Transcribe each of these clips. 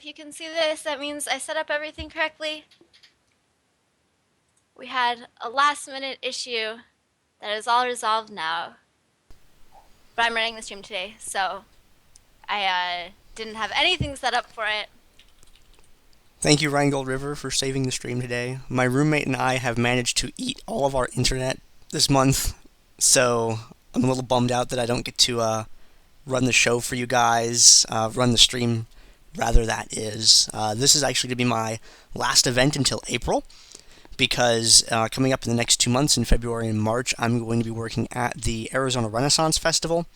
If you can see this, that means I set up everything correctly. We had a last minute issue that is all resolved now. But I'm running the stream today, so I didn't have anything set up for it. Thank you, RheingoldRiver, for saving the stream today. My roommate and I have managed to eat all of our internet this month, so I'm a little bummed out that I don't get to run the show for you guys, run the stream, rather, that is. This is actually going to be my last event until April, because coming up in the next 2 months, in February and March, I'm going to be working at the Arizona Renaissance Festival.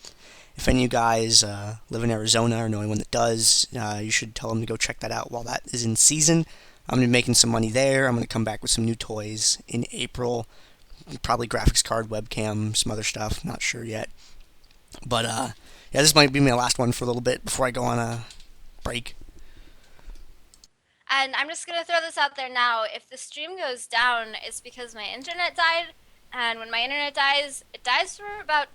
If any of you guys live in Arizona or know anyone that does, you should tell them to go check that out while that is in season. I'm going to be making some money there. I'm going to come back with some new toys in April. Probably graphics card, webcam, some other stuff. Not sure yet. But, yeah, this might be my last one for a little bit before I go on a break. And I'm just going to throw this out there now. If the stream goes down, it's because my internet died. And when my internet dies, it dies for about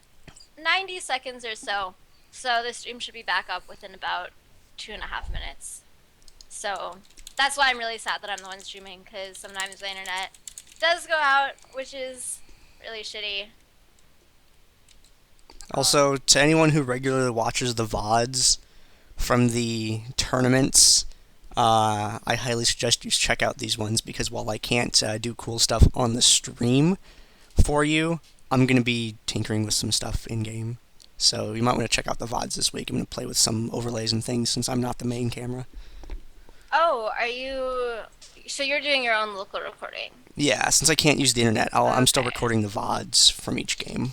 90 seconds or so. So the stream should be back up within about 2.5 minutes. So that's why I'm really sad that I'm the one streaming, because sometimes the internet does go out, which is really shitty. Also, to anyone who regularly watches the VODs from the tournaments, I highly suggest you check out these ones, because while I can't do cool stuff on the stream for you, I'm going to be tinkering with some stuff in-game. So you might want to check out the VODs this week. I'm going to play with some overlays and things since I'm not the main camera. Oh, are you... So you're doing your own local recording? Yeah, since I can't use the internet, I'm still Okay. recording the VODs from each game.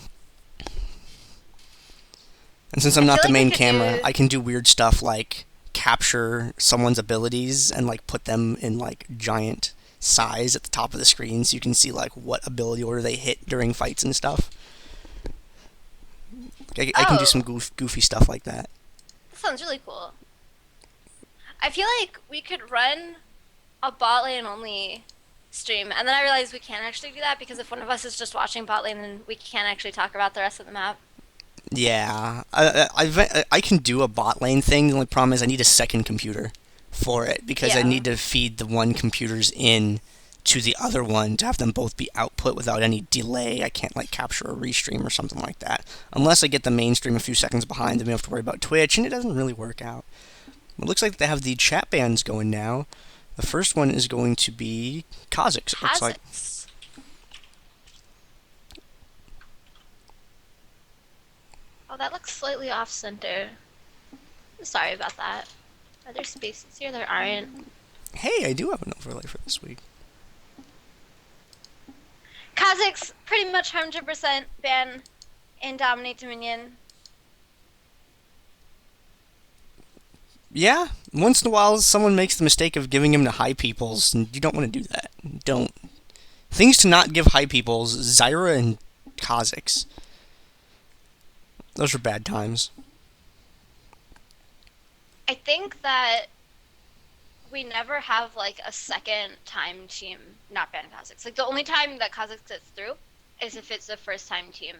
And since I'm not the feel like we main could camera, do- I can do weird stuff like capture someone's abilities and like put them in like giant size at the top of the screen so you can see like what ability order they hit during fights and stuff. I can do some goofy stuff like that. That sounds really cool. I feel like we could run a bot lane only stream, and then I realized we can't actually do that because if one of us is just watching bot lane, then we can't actually talk about the rest of the map. Yeah, I can do a bot lane thing. The only problem is I need a second computer for it because I Yeah. need to feed the one computers in to the other one to have them both be output without any delay. I can't like capture a restream or something like that. Unless I get the main stream a few seconds behind, then we have to worry about Twitch, and it doesn't really work out. It looks like they have the chat bans going now. The first one is going to be Kha'Zix, it looks like. Kha'Zix. Oh, that looks slightly off center. I'm sorry about that. Are there spaces here? There aren't. Hey, I do have an overlay for this week. Kha'Zix, pretty much 100% ban in DominateDominion. Yeah, once in a while someone makes the mistake of giving him to high peoples, and you don't want to do that. Don't. Things to not give high peoples, Zyra and Kha'Zix. Those are bad times. I think that we never have like a second time team not ban Kha'Zix. Like the only time that Kha'Zix gets through is if it's a first time team.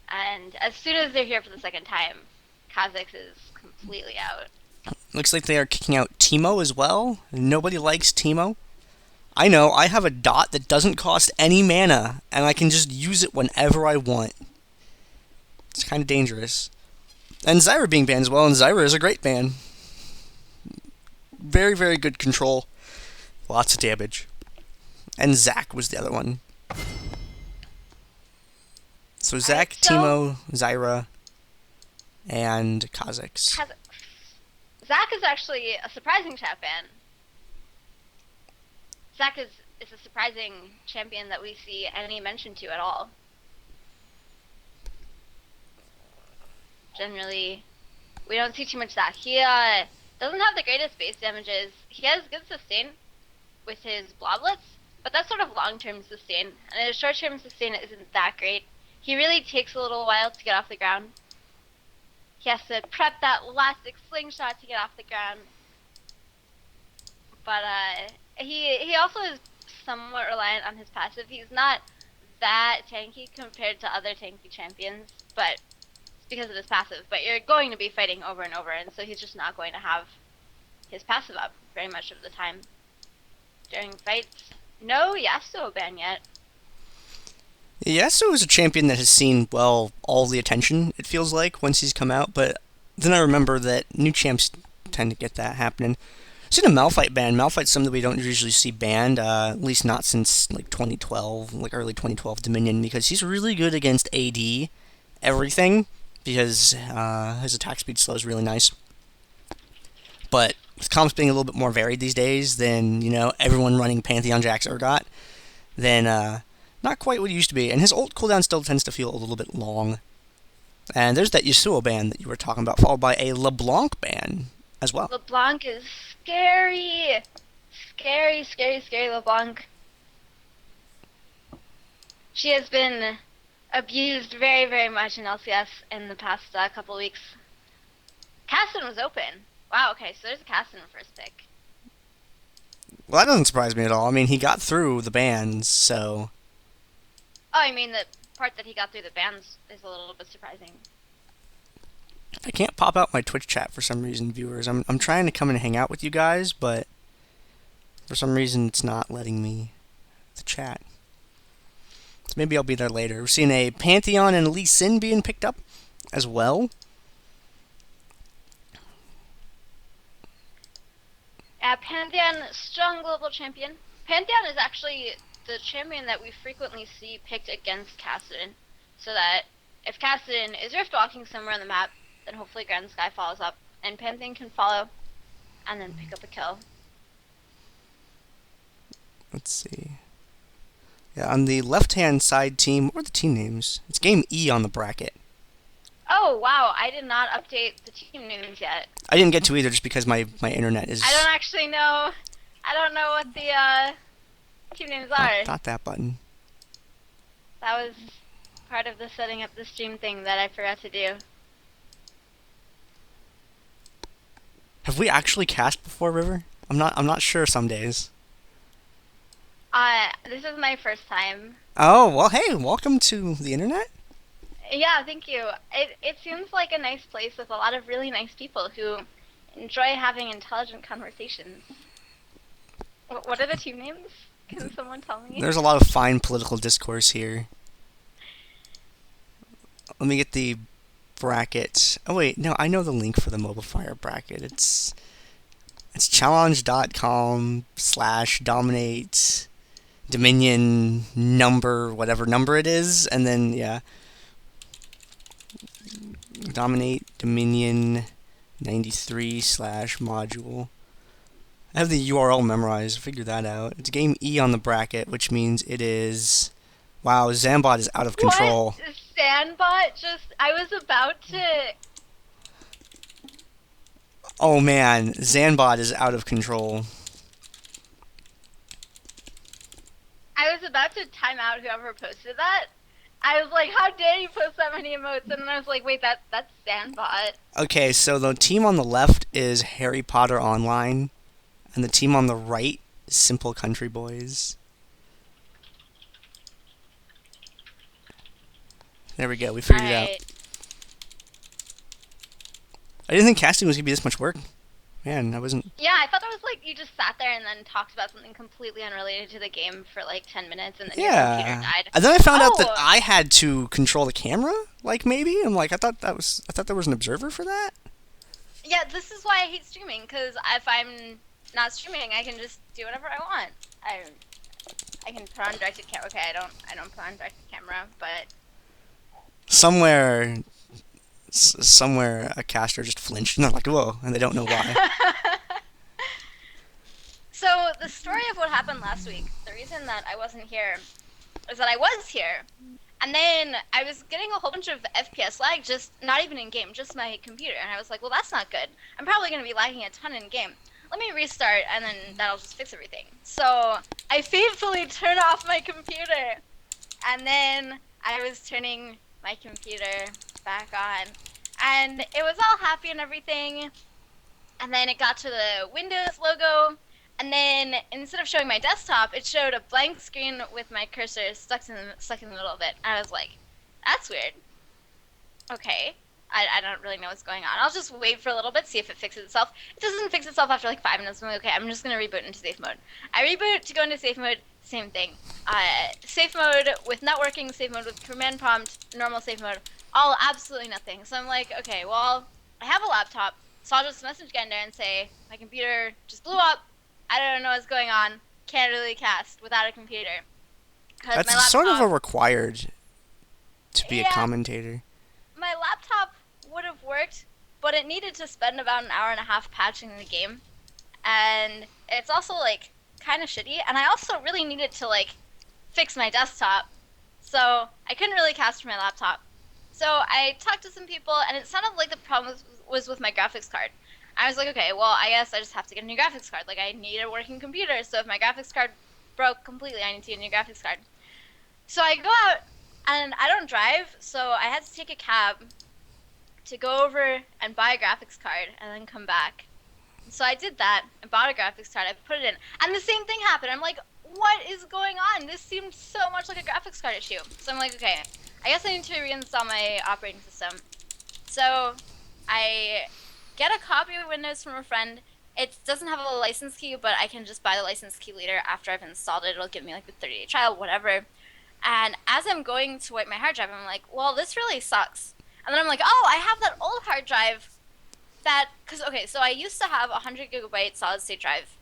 And as soon as they're here for the second time, Kha'Zix is completely out. Looks like they are kicking out Teemo as well. Nobody likes Teemo. I know, I have a dot that doesn't cost any mana, and I can just use it whenever I want. It's kind of dangerous. And Zyra being banned as well, and Zyra is a great ban. Very, very good control. Lots of damage. And Zac was the other one. So Zac, Teemo, Zyra, and Kha'Zix. Zac is actually a surprising chat ban. Zac is a surprising champion that we see any mention to at all. Generally, we don't see too much Zac. He doesn't have the greatest base damages. He has good sustain with his bloblets, but that's sort of long-term sustain, and his short-term sustain isn't that great. He really takes a little while to get off the ground. He has to prep that elastic slingshot to get off the ground. But he also is somewhat reliant on his passive. He's not that tanky compared to other tanky champions, but it's because of his passive. But you're going to be fighting over and over, and so he's just not going to have his passive up very much of the time during fights. No Yasuo ban yet. Yasuo is a champion that has seen, well, all the attention, it feels like, once he's come out, but then I remember that new champs tend to get that happening. I've seen a Malphite ban. Malphite's something we don't usually see banned, at least not since, like, 2012, like, early 2012 Dominion, because he's really good against AD everything, because his attack speed slow is really nice. But with comps being a little bit more varied these days than, everyone running Pantheon Jax Urgot, then, not quite what it used to be. And his ult cooldown still tends to feel a little bit long. And there's that Yasuo ban that you were talking about, followed by a LeBlanc ban as well. LeBlanc is scary. Scary, scary, scary LeBlanc. She has been abused very, very much in LCS in the past couple weeks. Kassadin was open. Wow, okay, so there's a Kassadin first pick. Well, that doesn't surprise me at all. I mean, he got through the bans, so... Oh, I mean, the part that he got through the bans is a little bit surprising. I can't pop out my Twitch chat for some reason, viewers. I'm trying to come and hang out with you guys, but for some reason it's not letting me the chat. So maybe I'll be there later. We're seeing a Pantheon+Lee Sin being picked up as well. Pantheon, strong global champion. Pantheon is actually the champion that we frequently see picked against Kassadin, so that if Kassadin is rift walking somewhere on the map, then hopefully Grand Sky follows up, and Pantheon can follow, and then pick up a kill. Let's see. Yeah, on the left-hand side team, what are the team names? It's Game E on the bracket. Oh, wow, I did not update the team names yet. I didn't get to either just because my internet is... I don't actually know. I don't know what the team names are. Not that button. That was part of the setting up the stream thing that I forgot to do. Have we actually cast before, River? I'm not sure some days. This is my first time. Oh, well, hey, welcome to the internet. Yeah, thank you. It seems like a nice place with a lot of really nice people who enjoy having intelligent conversations. What are the team names? Can someone tell me? There's a lot of fine political discourse here. Let me get the bracket. Oh wait, no, I know the link for the Mobile Fire bracket. It's challenge.com/dominate-dominion number, whatever number it is, and then yeah. DominateDominion 93/module. I have the URL memorized, figure that out. It's Game E on the bracket, which means it is... Wow, Zambot is out of control. What? Sandbot just... I was about to... Oh man, Zambot is out of control. I was about to time out whoever posted that. I was like, how dare you post that many emotes? And then I was like, wait, that's Sandbot. Okay, so the team on the left is Harry Potter Online, and the team on the right is Simple Country Boys. There we go, we figured it out. I didn't think casting was going to be this much work. Man, I wasn't... Yeah, I thought it was like you just sat there and then talked about something completely unrelated to the game for like 10 minutes and then your computer died. And then I found out that I had to control the camera, like maybe. I'm like, I thought there was an observer for that. Yeah, this is why I hate streaming, because if I'm not streaming, I can just do whatever I want. I can put on directed camera. Okay, I don't put on directed camera, but somewhere a caster just flinched and they're like, whoa, and they don't know why. So the story of what happened last week, the reason that I wasn't here is that I was here, and then I was getting a whole bunch of FPS lag, just not even in game, just my computer, and I was like, well, that's not good. I'm probably going to be lagging a ton in game. Let me restart, and then that'll just fix everything. So I faithfully turned off my computer, and then I was turning my computer back on, and it was all happy and everything, and then it got to the Windows logo, and then instead of showing my desktop, it showed a blank screen with my cursor stuck in the middle of it, and I was like, that's weird. Okay. I don't really know what's going on. I'll just wait for a little bit, see if it fixes itself. It doesn't fix itself after like 5 minutes. I'm like, okay, I'm just gonna reboot into safe mode. I reboot to go into safe mode, same thing. Safe mode with not working, safe mode with command prompt, normal safe mode, all absolutely nothing. So I'm like, okay, well, I have a laptop, so I'll just message Gandair and say, my computer just blew up. I don't know what's going on. Can't really cast without a computer. That's My laptop, sort of a required to be a yeah, commentator. my laptop would have worked, but it needed to spend about an hour and a half patching the game. And it's also like kind of shitty. And I also really needed to like fix my desktop. So I couldn't really cast from my laptop. So I talked to some people and it sounded like the problem was with my graphics card. I was like, okay, well, I guess I just have to get a new graphics card. Like I need a working computer. So if my graphics card broke completely, I need to get a new graphics card. So I go out and I don't drive. So I had to take a cab to go over and buy a graphics card and then come back. So I did that. I bought a graphics card. I put it in. And the same thing happened. I'm like, what is going on? This seemed so much like a graphics card issue. So I'm like, okay, I guess I need to reinstall my operating system. So I get a copy of Windows from a friend. It doesn't have a license key, but I can just buy the license key later after I've installed it. It'll give me like a 30-day trial, whatever. And as I'm going to wipe my hard drive, I'm like, well, this really sucks. And then I'm like, oh, I have that old hard drive because, okay, so I used to have a 100 gigabyte solid state drive.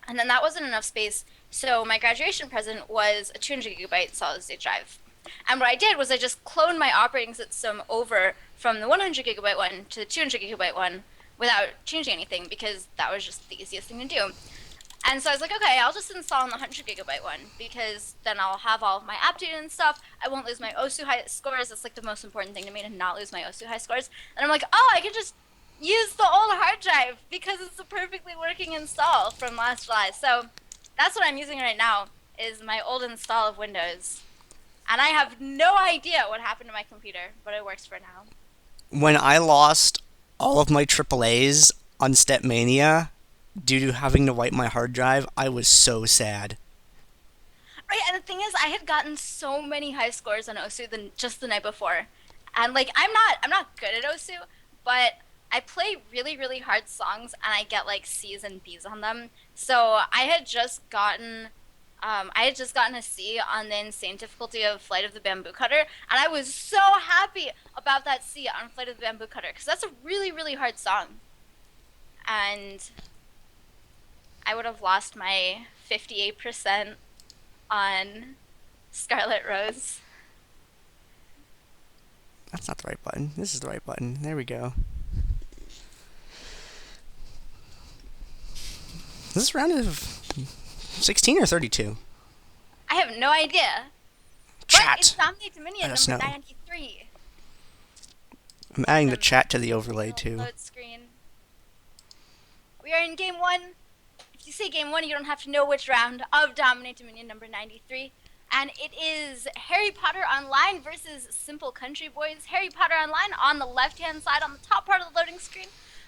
And then that wasn't enough space. So my graduation present was a 200 gigabyte solid state drive. And what I did was I just cloned my operating system over from the 100 gigabyte one to the 200 gigabyte one without changing anything because that was just the easiest thing to do. And so I was like, okay, I'll just install on the 100 gigabyte one because then I'll have all of my app data and stuff. I won't lose my OSU high scores. That's like the most important thing to me, to not lose my OSU high scores. And I'm like, oh, I can just use the old hard drive because it's a perfectly working install from last July. So that's what I'm using right now is my old install of Windows. And I have no idea what happened to my computer, but it works for now. When I lost all of my AAAs on Stepmania due to having to wipe my hard drive, I was so sad. Right, and the thing is, I had gotten so many high scores on OSU just the night before. And like I'm not good at OSU, but I play really, really hard songs and I get like C's and B's on them. So I had just gotten a C on the insane difficulty of Flight of the Bamboo Cutter, and I was so happy about that C on Flight of the Bamboo Cutter because that's a really, really hard song. And I would have lost my 58% on Scarlet Rose. That's not the right button. This is the right button. There we go. Is this round of 16 or 32? I have no idea. Chat. But it's DominateDominion Let us number know. 93. I'm adding the chat to the overlay too. Load screen. We are in game 1. If you say game 1, you don't have to know which round of DominateDominion number 93. And it is Harry Potter Online versus Simple Country Boys. Harry Potter Online on the left-hand side on the top part of the loading screen.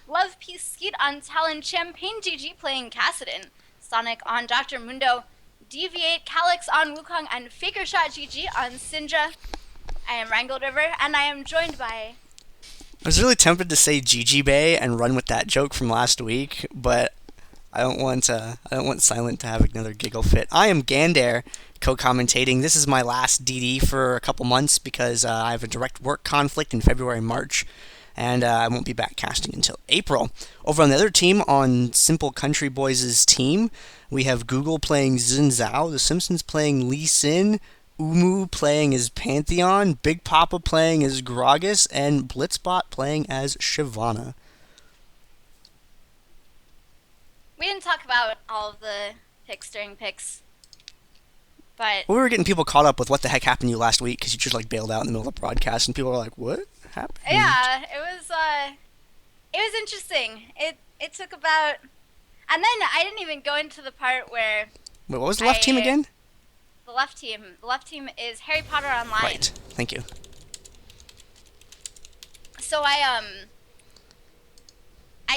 Love Peace Skeet on Talon. Champagne GG playing Kassadin. Sonic on Dr. Mundo. Deviate Kha'Zix on Wukong. And Faker Shot GG on Syndra. I am RheingoldRiver, and I am joined by... I was really tempted to say GG Bay and run with that joke from last week, but I don't want Silent to have another giggle fit. I am Gandair, co-commentating. This is my last DD for a couple months because I have a direct work conflict in February and March, and I won't be back casting until April. Over on the other team, on Simple Country Boys' team, we have Google playing Xin Zhao, The Simpsons playing Lee Sin, Umu playing as Pantheon, Big Papa playing as Gragas, and Blitzbot playing as Shyvanna. We didn't talk about all of the picks during picks, but... Well, we were getting people caught up with what the heck happened to you last week because you just like bailed out in the middle of the broadcast, and people were like, "What happened?" Yeah, it was interesting. It took about... And then I didn't even go into the part where... Wait, what was the left team again? The left team is Harry Potter Online. Right. Thank you. So I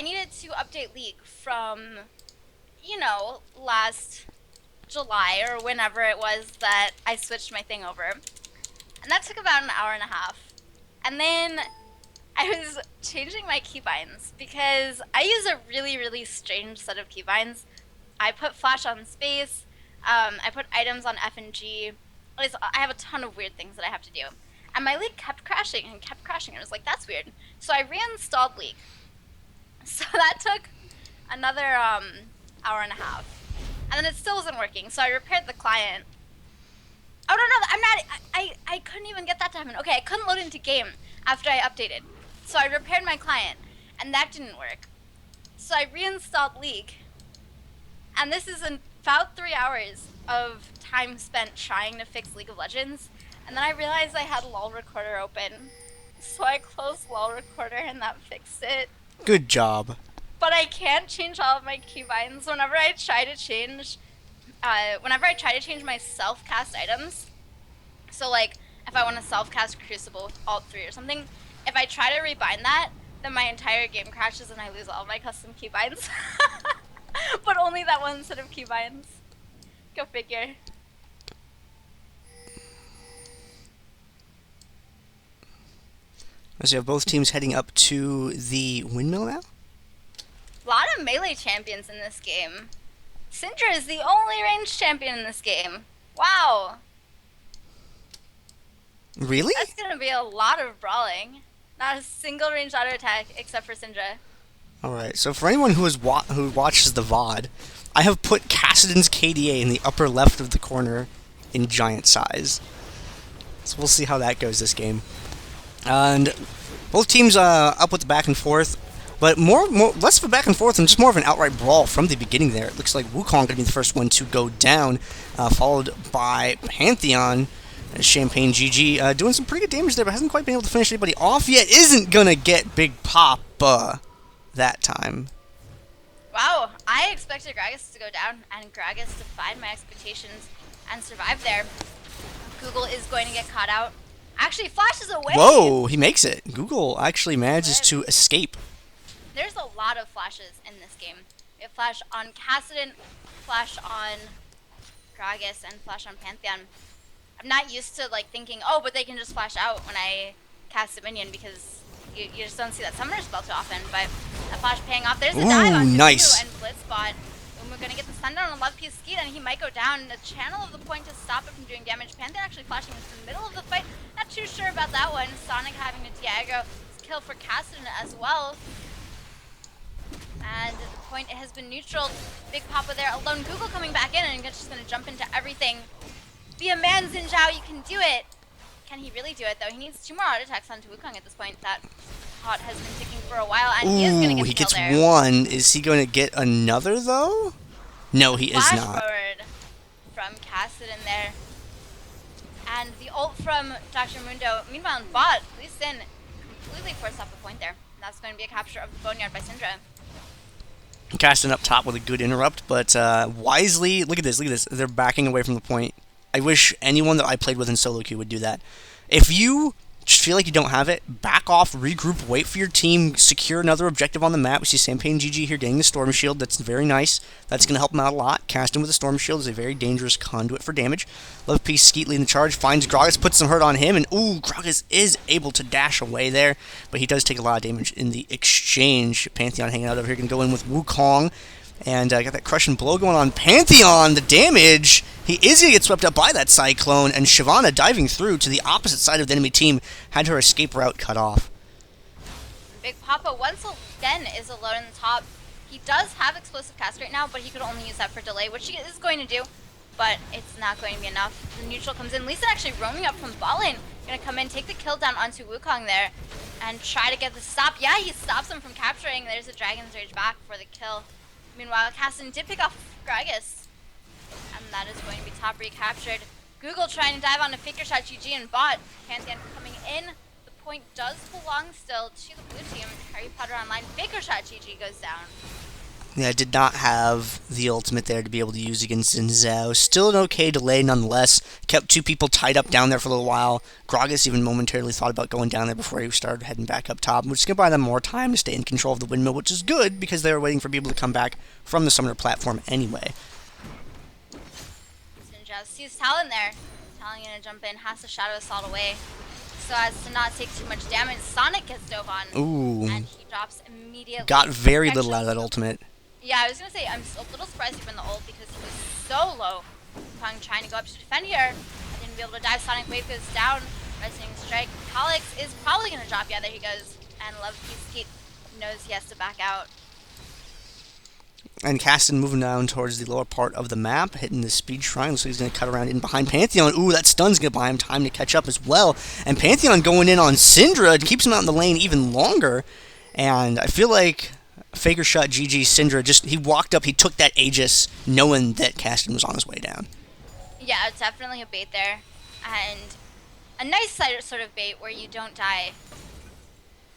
needed to update League from, last July or whenever it was that I switched my thing over. And that took about an hour and a half. And then I was changing my keybinds because I use a really, really strange set of keybinds. I put flash on space. I put items on F and G. I have a ton of weird things that I have to do. And my League kept crashing and kept crashing. I was like, that's weird. So I reinstalled League. So that took another hour and a half. And then it still wasn't working. So I repaired the client. Oh, no, I'm not. I couldn't even get that to happen. Okay, I couldn't load into game after I updated. So I repaired my client, and that didn't work. So I reinstalled League. And this is about 3 hours of time spent trying to fix League of Legends. And then I realized I had LOL Recorder open. So I closed LOL Recorder and that fixed it. Good job. But I can't change all of my keybinds. Whenever I try to change my self-cast items, so like if I want to self-cast Crucible with Alt 3 or something, if I try to rebind that, then my entire game crashes and I lose all my custom keybinds. But only that one set of keybinds. Go figure. So you have both teams heading up to the windmill now? A lot of melee champions in this game. Syndra is the only ranged champion in this game. Wow. Really? That's gonna be a lot of brawling. Not a single ranged auto attack except for Syndra. Alright, so for anyone who watches the VOD, I have put Kassadin's KDA in the upper left of the corner in giant size. So we'll see how that goes this game. And both teams up with the back and forth, but less of a back and forth and just more of an outright brawl from the beginning there. It looks like Wukong going to be the first one to go down, followed by Pantheon. Champagne GG doing some pretty good damage there, but hasn't quite been able to finish anybody off yet. Isn't going to get Big Pop that time. Wow, I expected Gragas to go down, and Gragas defied my expectations and survived there. Google is going to get caught out. Actually flashes away! Whoa, he makes it. Google actually manages to escape. There's a lot of flashes in this game. It flashed on Kassadin, flash on Gragas, and flash on Pantheon. I'm not used to like thinking, oh, but they can just flash out when I cast a minion because you just don't see that summoner spell too often. But that flash paying off. There's a dive on nice. and Blitzbot. And we're gonna get the stun down on Love Piece Skeet, and he might go down. The channel of the point to stop it from doing damage. Pantheon actually flashing into the middle of the fight. Not too sure about that one. Sonic having a Diago kill for Kassadin as well. And the point, it has been neutral. Big Papa there alone. Google coming back in and just gonna jump into everything. Be a man, Xin Zhao, you can do it! Can he really do it, though? He needs 2 more auto attacks onto Wukong at this point. That hot has been ticking for a while, and he is going to get the kill there. He gets 1. Is he going to get another, though? No, he is Flash not. forward from Kassadin there. And the ult from Dr. Mundo. Meanwhile, in bot, Lee Sin completely forced off the point there. That's going to be a capture of the Boneyard by Syndra. Casting up top with a good interrupt, but wisely, look at this, they're backing away from the point. I wish anyone that I played with in solo queue would do that. If you just feel like you don't have it, back off, regroup, wait for your team, secure another objective on the map. We see Champagne GG here getting the Storm Shield. That's very nice. That's going to help him out a lot. Casting with the Storm Shield is a very dangerous conduit for damage. Love Piece Skeet leading the charge, finds Gragas, puts some hurt on him, and ooh, Gragas is able to dash away there, but he does take a lot of damage in the exchange. Pantheon hanging out over here, going to go in with Wukong. And got that crush and blow going on. Pantheon, the damage! He is going to get swept up by that Cyclone, and Shyvanna diving through to the opposite side of the enemy team had her escape route cut off. Big Papa once again is alone in the top. He does have explosive cast right now, but he could only use that for delay, which he is going to do, but it's not going to be enough. The neutral comes in. Lisa actually roaming up from bot lane. Going to come in, take the kill down onto Wukong there, and try to get the stop. Yeah, he stops him from capturing. There's a Dragon's Rage back for the kill. Meanwhile, Kassadin did pick off Gragas, and that is going to be top recaptured. Google trying to dive on a Faker Shot GG and bot. Pantheon coming in. The point does belong still to the blue team. Harry Potter Online. Faker Shot GG goes down. Yeah, I did not have the ultimate there to be able to use against Zhao. Still an okay delay nonetheless. Kept 2 people tied up down there for a little while. Gragas even momentarily thought about going down there before he started heading back up top, which is going to buy them more time to stay in control of the windmill, which is good because they were waiting for people to come back from the summoner platform anyway. Syndra sees Talon there. Talon gonna jump in, has to Shadow Assault away. so as to not take too much damage. Sonic gets dove on. Ooh. And he drops immediately. Got very little out of that ultimate. Yeah, I was going to say, I'm a little surprised he went the ult because he was so low. Wukong trying to go up to defend here. I didn't be able to dive. Sonic wave goes down. Resting strike. Kha'Zix is probably going to drop. Yeah, there he goes. And Love Peacekeep knows he has to back out. And Kassadin moving down towards the lower part of the map, hitting the speed shrine, so he's going to cut around in behind Pantheon. Ooh, that stun's going to buy him time to catch up as well. And Pantheon going in on Syndra keeps him out in the lane even longer. And I feel like Faker shot GG Syndra, just he walked up, he took that Aegis knowing that Kassadin was on his way down. Yeah, it's definitely a bait there. And a nice sort of bait where you don't die.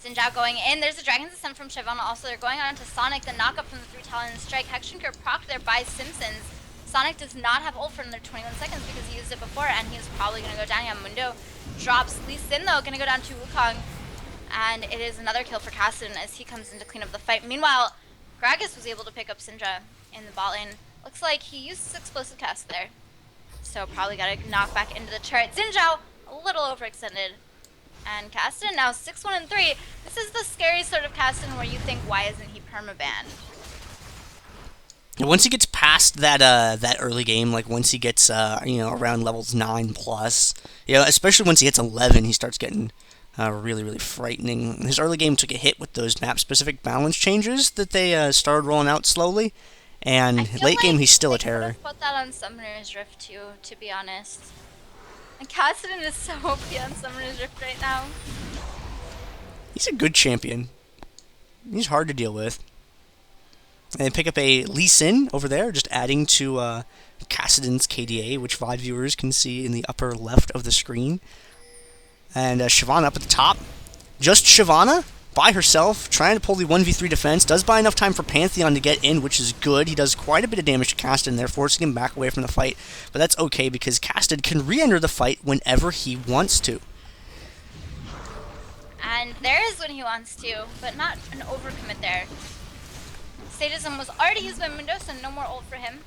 Zhao going in. There's a Dragon's Ascent from Shyvanna. Also, they're going on to Sonic. The knockup from the 3 Talon strike. Hexshinker procced there by Simpsons. Sonic does not have ult for another 21 seconds because he used it before, and he's probably going to go down. Yeah, Mundo drops Lee Sin, though. Going to go down to Wukong. And it is another kill for Kassadin as he comes in to clean up the fight. Meanwhile, Gragas was able to pick up Syndra in the bot lane. Looks like he used his explosive cast there. So probably got to knock back into the turret. Zhao, a little overextended. And Kassadin now 6-1-3. This is the scary sort of Kassadin where you think, why isn't he permabanned? Once he gets past that that early game, like once he gets around levels 9+, especially once he hits 11, he starts getting really, really frightening. His early game took a hit with those map-specific balance changes that they started rolling out slowly, and late game he's still a terror. I put that on Summoner's Rift too, to be honest. And Kassadin is so OP on Summoner's Rift right now. He's a good champion. He's hard to deal with. And pick up a Lee Sin over there, just adding to Kassadin's KDA, which VOD viewers can see in the upper left of the screen. And Shyvanna up at the top. Just Shyvanna by herself, trying to pull the 1v3 defense. Does buy enough time for Pantheon to get in, which is good. He does quite a bit of damage to Kassadin there, forcing him back away from the fight. But that's okay, because Kassadin can re-enter the fight whenever he wants to. And there is when he wants to, but not an overcommit there. Sadism was already used by Mundo, so no more ult for him.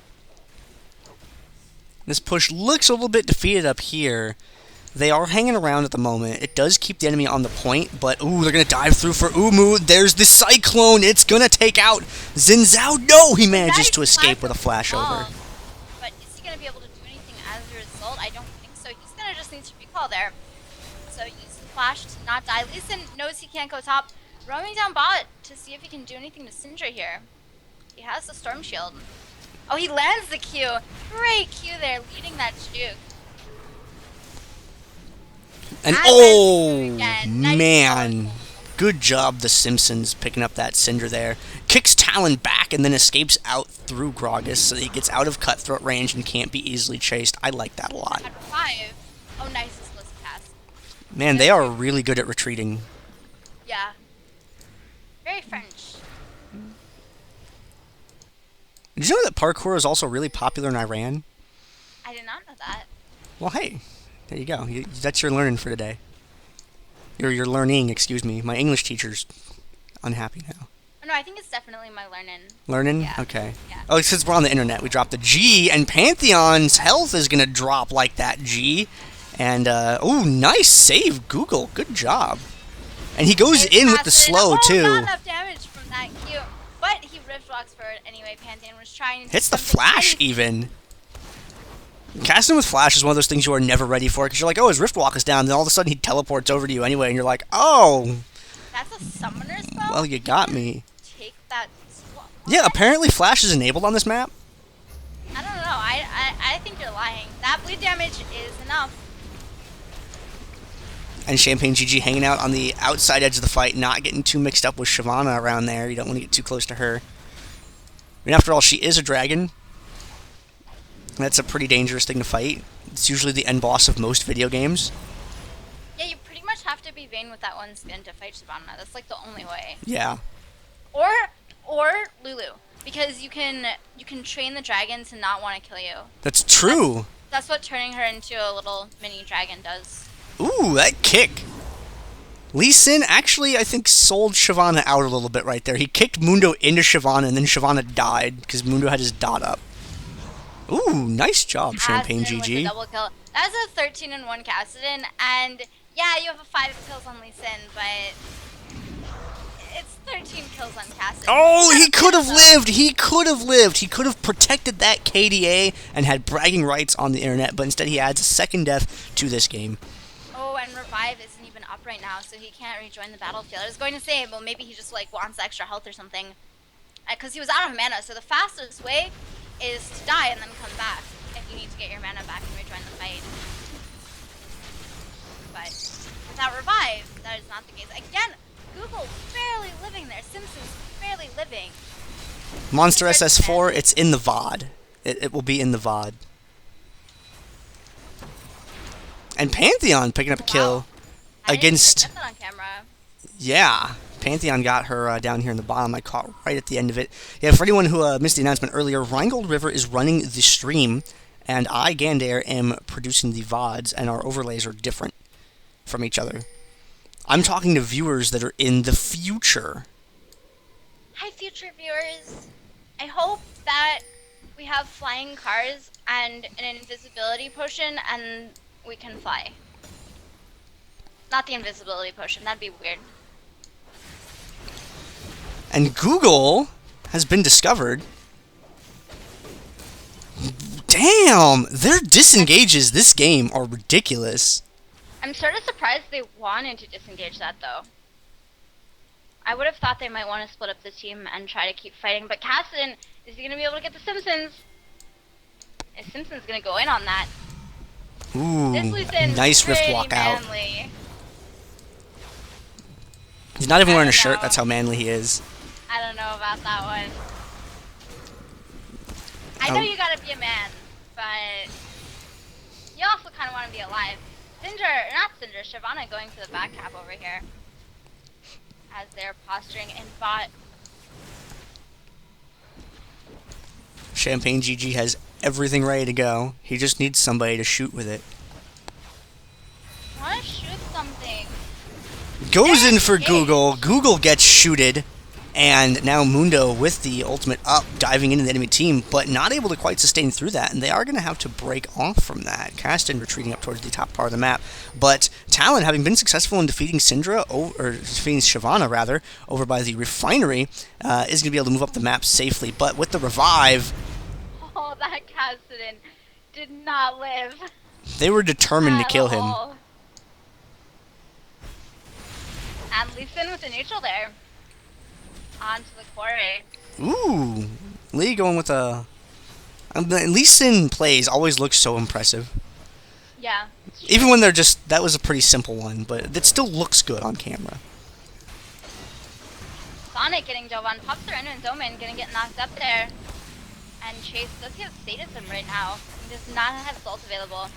This push looks a little bit defeated up here. They are hanging around at the moment. It does keep the enemy on the point, but ooh, they're going to dive through for Umu. There's the Cyclone. It's going to take out Zhao. No, he manages to escape with a flash over. But is he going to be able to do anything as a result? I don't think so. He's going to just need to recall there. So use the flash to not die. Lee Sin knows he can't go top. Roaming down bot to see if he can do anything to Syndra here. He has the Storm Shield. Oh, he lands the Q. Great Q there, leading that juke. And oh, man. Good job, the Simpsons, picking up that Syndra there. Kicks Talon back and then escapes out through Gragas so that he gets out of cutthroat range and can't be easily chased. I like that a lot. At 5. Oh, nice explosive cast. Man, they are really good at retreating. Yeah. Very French. Did you know that parkour is also really popular in Iran? I did not know that. Well, hey, there you go. That's your learning for today. Your learning, excuse me. My English teacher's unhappy now. Oh, no, I think it's definitely my learning. Learning? Yeah. Okay. Yeah. Oh, since we're on the internet, we dropped the G, and Pantheon's health is going to drop like that G. And, oh, nice save, Google. Good job. And he goes in with the slow, too. Not enough damage from that Q. But he rift walks for it anyway. Pantheon was trying to hits the flash, even. Casting with flash is one of those things you are never ready for, because you're like, oh, his rift walk is down, then all of a sudden he teleports over to you anyway, and you're like, oh. That's a summoner spell? Well, you got me. Take that swap. Yeah, apparently flash is enabled on this map. I don't know. I think you're lying. That bleed damage is enough. And Champagne GG hanging out on the outside edge of the fight, not getting too mixed up with Shyvanna around there. You don't want to get too close to her. I mean, after all, she is a dragon. That's a pretty dangerous thing to fight. It's usually the end boss of most video games. Yeah, you pretty much have to be Vayne with that one skin to fight Shyvanna. That's like the only way. Yeah. Or Lulu, because you can train the dragon to not want to kill you. That's true. That's what turning her into a little mini dragon does. Ooh, that kick. Lee Sin actually, I think, sold Shyvanna out a little bit right there. He kicked Mundo into Shyvanna, and then Shyvanna died because Mundo had his dot up. Ooh, nice job, Champagne Kassadin with GG. a double kill. That's a 13-1 Kassadin, and Yeah, you have a 5 kills on Lee Sin, but it's 13 kills on Kassadin. Oh, he could have lived! He could have lived! He could have protected that KDA and had bragging rights on the internet, but instead he adds a second death to this game. Oh, and Revive isn't even up right now, so he can't rejoin the battlefield. I was going to say, well, maybe he just like wants extra health or something, because he was out of mana. So the fastest way is to die and then come back if you need to get your mana back and rejoin the fight. But without Revive, that is not the case. Again, Google barely living there. Simpsons barely living. Monster SS4, it's in the VOD. It will be in the VOD. And Pantheon picking up a kill against... I didn't get that on camera. Yeah, Pantheon got her down here in the bottom. I caught right at the end of it. Yeah, for anyone who missed the announcement earlier, RheingoldRiver is running the stream, and I, Gandair, am producing the VODs, and our overlays are different from each other. I'm talking to viewers that are in the future. Hi, future viewers. I hope that we have flying cars and an invisibility potion, and we can fly. Not the invisibility potion, that'd be weird. And Google has been discovered. Damn! Their disengages this game are ridiculous. I'm sort of surprised they wanted to disengage that, though. I would have thought they might want to split up the team and try to keep fighting, but Kassadin, is he going to be able to get the Simpsons? Is Simpsons going to go in on that? Ooh, this nice Rift walk out. He's not even wearing a shirt, that's how manly he is. I don't know about that one. I know you gotta be a man, but you also kind of want to be alive. Shyvanna going for the back cap over here. As they're posturing in bot. Champagne GG has everything ready to go. He just needs somebody to shoot with it. I want to shoot something. Goes in for Google. Google gets shooted. And now Mundo with the ultimate up, diving into the enemy team, but not able to quite sustain through that, and they are going to have to break off from that. Kassadin retreating up towards the top part of the map, but Talon, having been successful in defeating defeating Shyvanna rather, over by the refinery, is going to be able to move up the map safely. But with the revive, oh, that Kassadin did not live. They were determined to kill him. And Lee Sin with the neutral there. Onto the quarry. Ooh, Lee going with a... Lee Sin plays always looks so impressive. Yeah. Even when they're just... That was a pretty simple one, but it still looks good on camera. Sonic getting Jovan. Pops their and Domin gonna get knocked up there. And Chase does have Sadism right now. He does not have his ult available.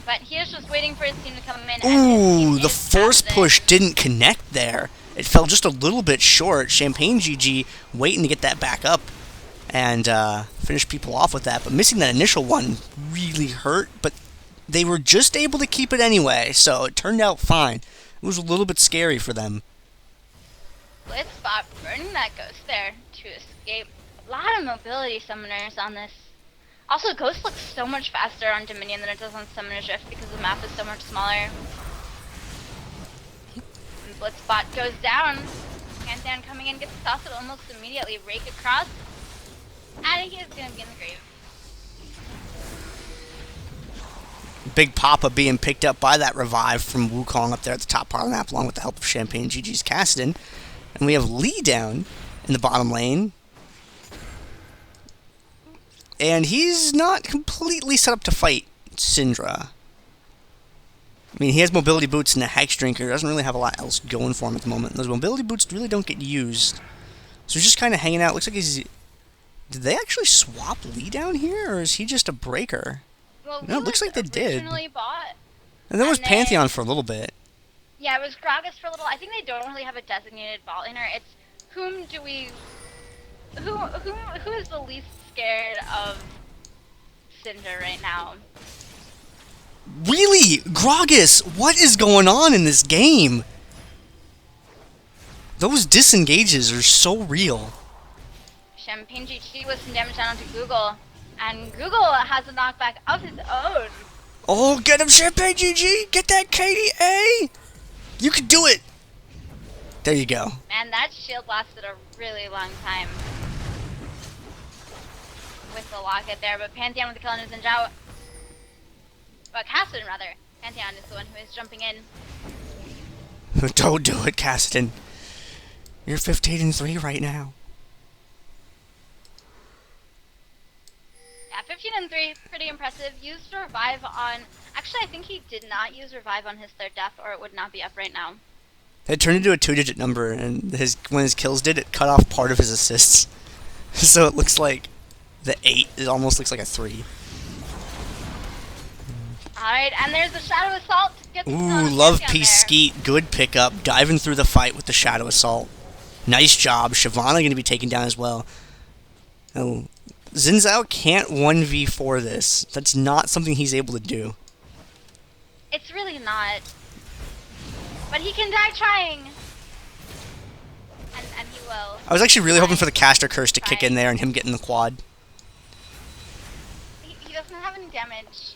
But he is just waiting for his team to come in. Ooh, the force push didn't connect there. It fell just a little bit short. Champagne GG waiting to get that back up and finish people off with that. But missing that initial one really hurt. But they were just able to keep it anyway, so it turned out fine. It was a little bit scary for them. Blitz spot burning that Ghost there to escape. A lot of mobility summoners on this. Also, Ghost looks so much faster on Dominion than it does on Summoner's Rift because the map is so much smaller. Blitzbot goes down. Pantheon coming in, gets tossed almost immediately. Rake across. And he is going to be in the grave. Big Papa being picked up by that revive from Wukong up there at the top part of the map, along with the help of Champagne GG's Kassadin. And we have Lee down in the bottom lane. And he's not completely set up to fight Syndra. I mean, he has mobility boots and a Hex Drinker. He doesn't really have a lot else going for him at the moment. Those mobility boots really don't get used. So he's just kind of hanging out. Looks like he's... Did they actually swap Lee down here, or is he just a breaker? Well, no, it looks like they did. Bought, and then was Pantheon for a little bit. Yeah, it was Gragas for a little. I think they don't really have a designated bot laner. It's whom do we... Who is the least scared of Syndra right now? Really? Gragas, what is going on in this game? Those disengages are so real. Champagne GG with some damage down onto Google. And Google has a knockback of his own. Oh, get him, Champagne GG! Get that KDA! You can do it! There you go. Man, that shield lasted a really long time. With the locket there, but Pantheon with the kill on his Zhao. But Kassadin, rather. Pantheon is the one who is jumping in. Don't do it, Kassadin. You're 15-3 right now. Yeah, 15-3, pretty impressive. Used revive on... Actually, I think he did not use revive on his third death, or it would not be up right now. It turned into a 2-digit number, and when his kills did, it cut off part of his assists. So it looks like the 8, it almost looks like a 3. Alright, and there's the Shadow Assault. Ooh, love piece Skeet. Good pickup. Diving through the fight with the Shadow Assault. Nice job. Shyvanna going to be taken down as well. Oh, Xin Zhao can't 1v4 this. That's not something he's able to do. It's really not. But he can die trying. And he will. I was actually really hoping for the caster curse to kick in there and him getting the quad. He doesn't have any damage.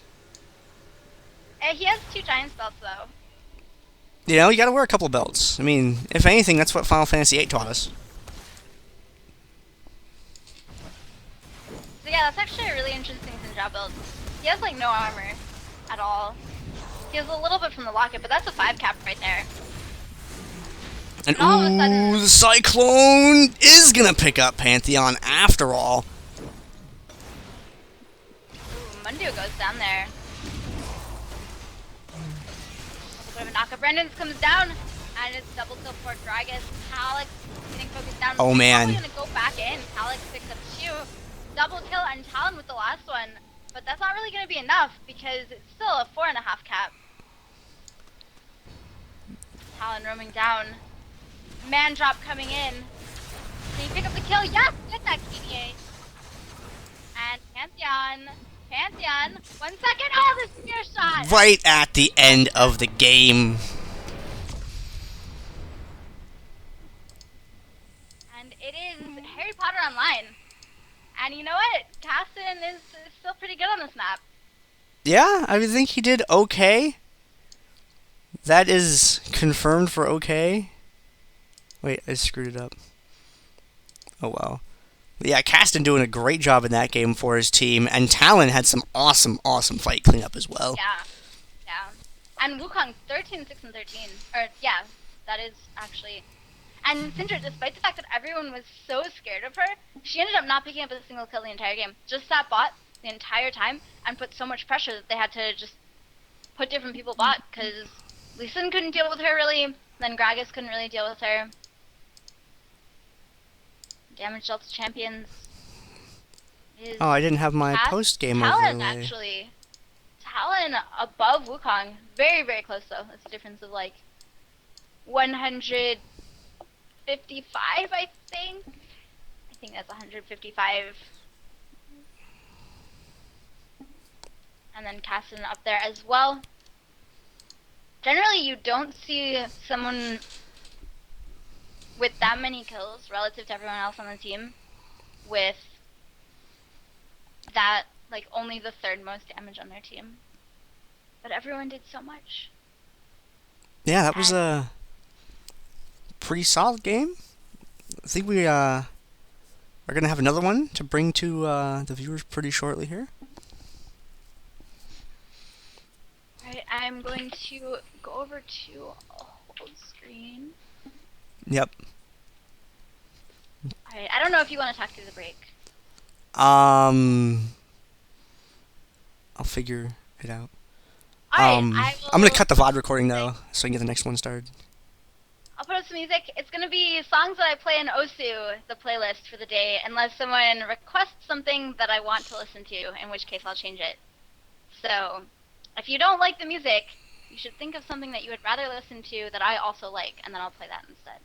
He has 2 giant belts though. You know, you gotta wear a couple of belts. I mean, if anything, that's what Final Fantasy VIII taught us. So yeah, that's actually a really interesting Syndra build. He has like no armor at all. He has a little bit from the locket, but that's a 5 cap right there. And all of a sudden, the Cyclone is gonna pick up Pantheon after all. Ooh, Mundo goes down there. A bit of a knockup. Brandon's comes down, and it's double kill for Gragas. Kha'Zix getting focused down. Oh man. He's probably gonna go back in. Kha'Zix picks up 2. Double kill and Talon with the last one. But that's not really gonna be enough because it's still a 4.5 cap. Talon roaming down. Man drop coming in. Can you pick up the kill? Yes! Get that KDA. And Pantheon. 1 second. Oh, the spear shot! Right at the end of the game. And it is Harry Potter Online. And you know what? Kassadin is still pretty good on the snap. Yeah, I think he did okay. That is confirmed for okay. Wait, I screwed it up. Oh well. Yeah, Kassadin doing a great job in that game for his team, and Talon had some awesome fight cleanup as well. Yeah. And Wukong, 13, 6, and 13. Or, yeah, that is actually... And Syndra, despite the fact that everyone was so scared of her, she ended up not picking up a single kill the entire game. Just sat bot the entire time and put so much pressure that they had to just put different people bot, because Lee Sin couldn't deal with her really, then Gragas couldn't really deal with her. Damage dealt to champions. Oh, I didn't have my post-game Talon, overlay. actually. Talon above Wukong. Very, very close, though. It's a difference of, like, 155, I think. I think that's 155. And then Kassadin up there as well. Generally, you don't see someone with that many kills relative to everyone else on the team with that, like, only the 3rd most damage on their team. But everyone did so much. Yeah, that was a pretty solid game. I think we are going to have another one to bring to the viewers pretty shortly here. Alright, I'm going to go over to a whole screen. Yep. Alright, I don't know if you want to talk through the break. I'll figure it out. Alright, I'm going to cut the VOD recording, though, so I can get the next one started. I'll put up some music. It's going to be songs that I play in Osu, the playlist for the day, unless someone requests something that I want to listen to, in which case I'll change it. So, if you don't like the music, you should think of something that you would rather listen to that I also like, and then I'll play that instead.